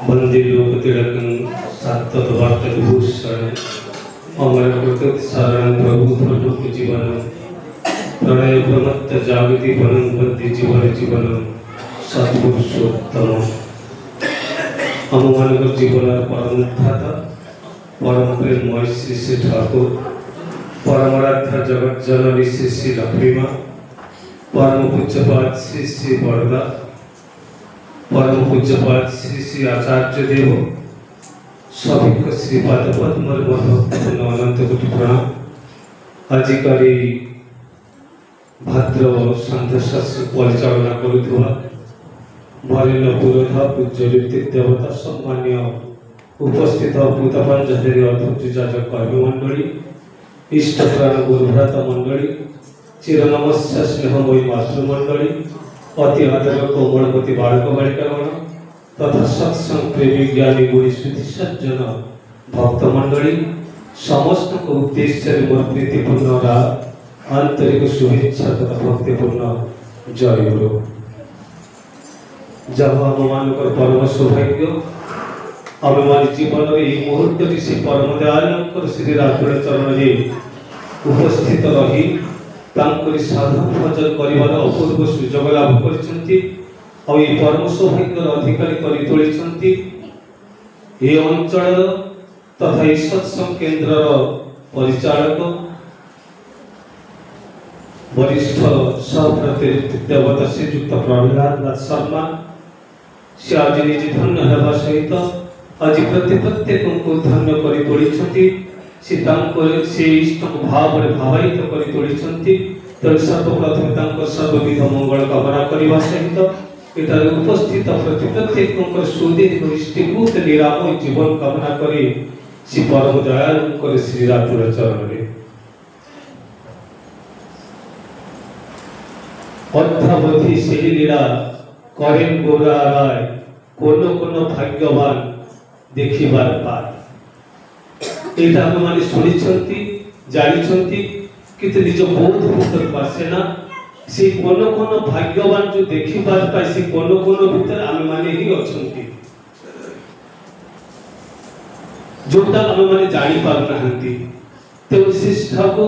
वंदे लोकतिलकं सत्तद्वार्तविभूषणं अमरकृतशरणं प्रभुधर्म जीवनं प्रणय प्रमत्त जागति वनं वंदे जीवनं सत्पुरुषोत्तम हम मानव जीवन परम उद्धाता परम प्रेममय श्री श्री ठाकुर परमाराध्य जगत जननी श्री श्री लक्ष्मी माँ परम पूज्यपाद श्री श्री बरदा परम पूज्यपाद श्री श्री आचार्य देव सभी को श्रीपाद पद्म भक्तपूर्ण अनंत कोटि प्रणाम। आजिकारी भाद्र संध्याशास्त्र परिचालना करुवा वरेण्य पुरोधा पूज्य ऋतिक देवता सम्मान्य उपस्थित भूतपांजलि अध्यक्ष जाजक कर्मी मंडली इष्टप्राण गुरुभ्राता मंडली चिरनमस्या स्नेहमयी मातृमंडली अति आदर कोमलवती बालक बालिकागण तथा सत्संग प्रेमी ज्ञानी गुणी सुधि सज्जन भक्त मंडली समस्त को उद्देश्य मोर प्रीतिपूर्ण आंतरिक शुभेच्छा तथा भक्तिपूर्ण जय गुरु। जब आम मान परम सौभाग्य आम जीवन मुहूर्त से परम दयालु श्री राधुर चरण में उपस्थित रही साधु भजन कर अपूर्व सुजोग लाभ कर परम सौभाग्यर अधिकारी कर तोली अंचल तथा सत्संग केन्द्र परिचालक वरिष्ठ सहप्रति देवता श्रीजुक्त प्रहलाद नाथ शर्मा से आज निज धन्य होगा सहित आज प्रत्येक को धन्य कर तोली से इष्ट को भाव भावायित कर तोली तेणु सर्वप्रथम सर्वविध मंगल कामना करने सहित एटार उपस्थित प्रत्येक सुदीर्घ इष्टिभूत निरामय जीवन कामना करी श्री परम दयालु श्री राधुर चरण में अर्थावधि से लीला करें गौरा राय कोन भाग्यवान देखिबार पार एटा माने सुनिछंती जानिछंती किंतु निज बोध भीतर पासेना से कोन भाग्यवान जो देखिबार पाए से कोन भीतर आमे माने ही अछंती जोटा आमे माने जानि पार नाहंती ते विशिष्ट को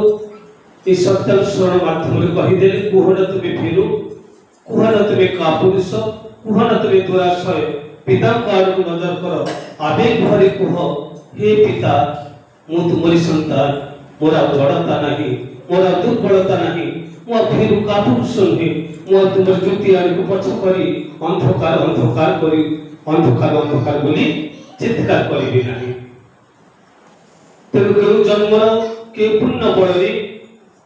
ये सत्य स्वर्ण माध्यम कही दे कुहन तुमे भीरु कुहन तुमे कापुरुष कुहन तुमे दुराशय पिता आड़ को नजर कर आवेग भरी कुह हे पिता मु तुमरी संतान मोरा बड़ता नहीं मोरा दुर्बलता नहीं मो भीरु कापुरुष नहीं मो तुम ज्योति आड़ को पछ करी अंधकार अंधकार करी अंधकार अंधकार बोली चित्कार करी नहीं तेणु केउ जन्म के पुण्य बड़े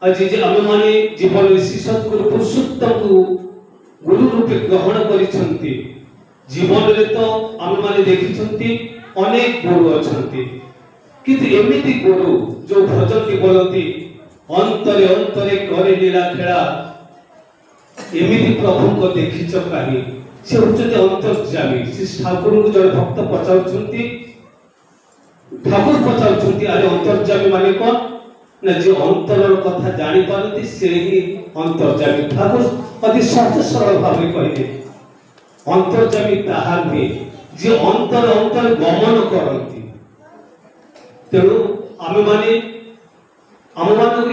आज जे आमे माने जीवन ऋषि सतगुरु पुरुषोत्तम को गुरु रूपे ग्रहण करिसंती जीवन रे तो आमे माने देखिसंती अनेक गुरु अछंती किंतु एमिति गुरु जो भजन की बोलती अंतरे अंतरे करे लीला खेला एमिति प्रभु को देखिछ काहे से उच्चते अंतर्यामी श्री ठाकुर को जड़ भक्त पचाउछंती ठाकुर पचाउछंती अरे अंतर्यामी माने कोन ना जो अंतरर कथा जानि पारती से ही अंतर्यामी ठाकुर अति सहज सरल भाव में कहिदे अंतर्यामी ताहा भी जे अंतर अंतर गमन करती तेणु आमे माने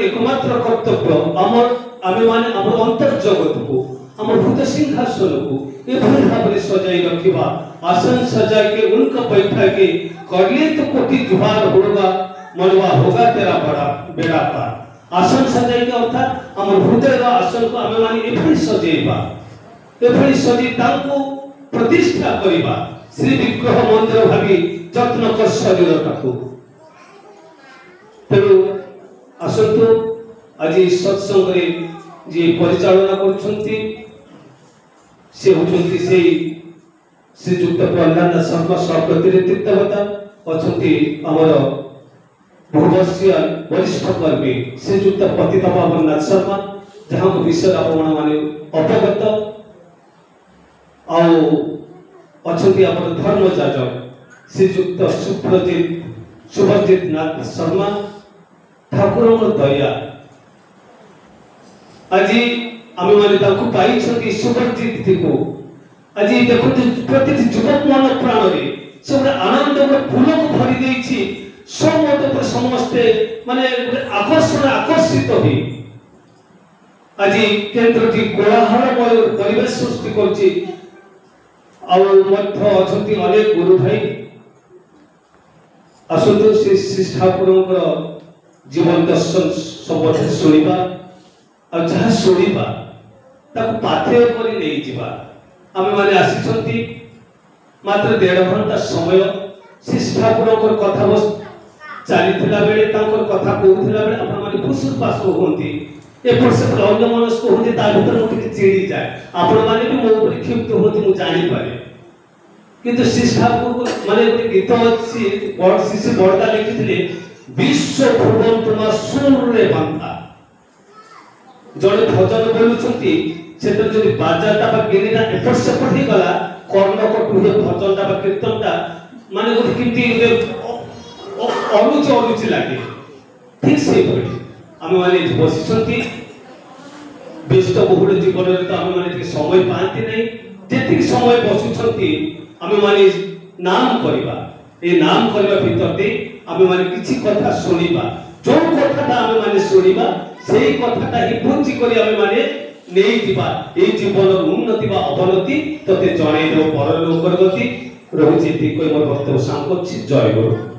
एकमात्र कर्तव्य आमे माने आम अंतर जगत को आम भूत सिंहासन को एभली भाव सजाई रखिबा आसन सजा के उनका बैठा के करले तो कोटि जुहार होगा मनवा होगा तेरा बड़ा बेड़ा पार आसन सजाई के अर्थात आम हृदय आसन को आमे माने एभली सजेबा एभली सजी तांको प्रतिष्ठा करिबा श्री विग्रह मंदिर भावी जत्न कर शरीर टाकू तेणु आसतु आज सत्संग रे जे परिचालना करछंती से होछंती से श्रीजुक्त प्रहलाद शर्मा सहप्रतिनिधित्व देवता अछंती हमर भूवस्य वरिष्ठ कर्मी श्रीजुक्त पतित पावन नाथ शर्मा जहां को विषय आपण माने अवगत आउ अछंती हमर धर्म जाजक श्रीजुक्त सुभजित नाथ शर्मा ठाकुर दया आज आमे माने ताकू पाई छथि सुभजित को आज देखो प्रति युवक मन प्राण रे ଗୋଟେ ଫୁଲକୁ ଭରି ଦେଇଛି ସମସ୍ତେ ମାନେ ଆକର୍ଷିତ ହୋଇ ଆଜି କେନ୍ଦ୍ରଟି କୋଳାହଳମୟ ପରିବେଶ ସୃଷ୍ଟି କରୁଛି। ଆଉ ମଧ୍ୟ ଅଛନ୍ତି ଅନେକ ଗୁରୁ ଭାଇ। ଆସନ୍ତୁ ଶ୍ରୀ ଠାକୁରଙ୍କର ଜୀବନ ଦର୍ଶନ ସମ୍ବନ୍ଧରେ ଶୁଣିବା, ଆଉ ଯାହା ଶୁଣିବା ତାକୁ ପାଥେୟ କରି ନେଇଯିବା। ଆମେମାନେ ଆସିଛନ୍ତି ମାତ୍ର 1.5 ଘଣ୍ଟା ସମୟ। ଶ୍ରୀ ଠାକୁରଙ୍କର କଥା ଚାଲିଥିଲା ବେଳେ, ତାଙ୍କର କଥା କହୁଥିଲା ବେଳେ ଆପଣମାନେ ଫୁସୁର ପାସ ହୁଅନ୍ତି, ଏପଟ ସେପଟ ଅନ୍ୟ ମନସ୍କ ହୁଅନ୍ତି, ତା ଭିତରେ ମୁଁ ଟିକେ ଚିଡ଼ି ଯାଏ। ଆପଣମାନେ ବି ମୋ ଉପରେ କ୍ଷିପ୍ତ ହୁଅନ୍ତି, ମୁଁ ଜାଣିପାରେ। କିନ୍ତୁ ଶ୍ରୀ ଠାକୁର ମାନେ ଗୋଟେ ଗୀତ ଅଛି, ଶିଶୁ ବରଦା ଲେଖିଥିଲେ, ବିଶ୍ୱ ଭୁବନ ତୁମା ସୁରରେ ବାନ୍ଧା। ଜଣେ ଭଜନ ବୋଲୁଛନ୍ତି, ସେଟା ଯଦି ବାଜାଟା ବା ଗିରିଟା ଏପଟ ସେପଟ ହେଇଗଲା, କର୍ଣ୍ଣକଟ ହୁଏ ଭଜନଟା ବା କୀର୍ତ୍ତନଟା, ମାନେ ଗୋଟେ କେମିତି ଅରୁଚି ଲାଗେ। ଠିକ ସେଇଭଳି ଆମେମାନେ ବସିଛନ୍ତି। ବ୍ୟସ୍ତ ବହୁଳ ଜୀବନରେ ତ ଆମେମାନେ ଟିକେ ସମୟ ପାଆନ୍ତି ନାହିଁ। ଯେତିକି ସମୟ ବସୁଛନ୍ତି ଆମେମାନେ ନାମ କରିବା। ଏ ନାମ କରିବା ଭିତରେ ଆମେମାନେ କିଛି କଥା ଶୁଣିବା। ଯୋଉ କଥାଟା ଆମେମାନେ ଶୁଣିବା ସେଇ କଥାଟା ହିଁ ପୁଞ୍ଜି କରି ଆମେମାନେ ନେଇଯିବା। ଏଇ ଜୀବନର ଉନ୍ନତି ବା ଅବନତି ତତେ ଜଣେଇ ଦେବ ପରଲୋକର ଗତି। ରହୁଛି ଏତିକି କହି ମୋର ବକ୍ତବ୍ୟ ସାମ କରୁଛି। ଜୟ ଗୁରୁ।